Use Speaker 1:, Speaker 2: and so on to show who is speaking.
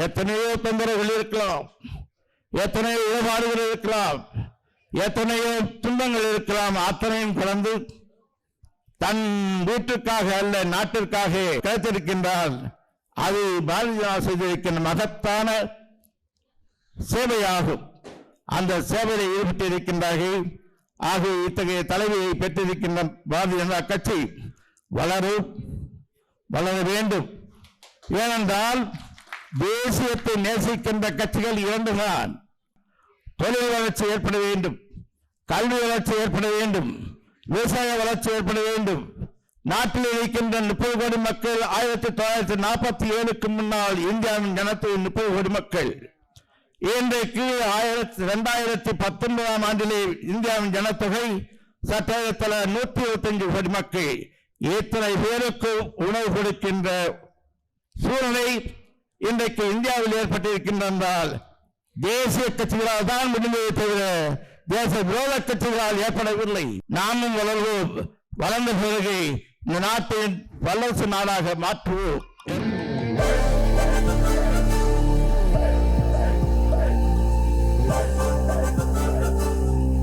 Speaker 1: எத்தனையோ தொந்தரவுகள் இருக்கலாம், எத்தனையோ இடபாடுகள் இருக்கலாம், எத்தனையோ துன்பங்கள் இருக்கலாம். அத்தனையும் கடந்து தன் வீட்டுக்காக அல்ல நாட்டிற்காக கிடைத்திருக்கின்றார். அது பாரதிய ஜனதா செய்திருக்கின்ற மகத்தான சேவையாகும். அந்த சேவையில் ஈடுபட்டிருக்கின்றார்கள். ஆகிய இத்தகைய தலைவியை பெற்றிருக்கின்ற பாரதிய ஜனதா கட்சி வளர வேண்டும். ஏனென்றால் தேசியத்தை நேசிக்கின்ற கட்சிகள் இரண்டுதான். தொழில் வளர்ச்சி ஏற்பட வேண்டும், கல்வி வளர்ச்சி ஏற்பட வேண்டும், விவசாய வளர்ச்சி ஏற்பட வேண்டும். நாட்டில் இருக்கின்ற 30 கோடி மக்கள் 1947க்கு முன்னால் இந்தியாவின் ஜனத்தொகை 30 கோடி மக்கள். இன்றைக்கு 2019ஆம் ஆண்டிலே இந்தியாவின் ஜனத்தொகை சற்றேறத்தாழ 125 கோடி மக்கள். இத்தனை பேருக்கு உணவு கொடுக்கின்ற சூழ்நிலை இன்றைக்கு இந்தியாவில் ஏற்பட்டிருக்கின்றால் தேசிய கட்சிகளால் தான் முடிந்ததை தவிர தேச விரோத கட்சிகளால் ஏற்படவில்லை. நாமும் வளர்வோம். வளர்ந்த பிறகு இந்த நாட்டின் வல்லரசு நாடாக மாற்றுவோம்.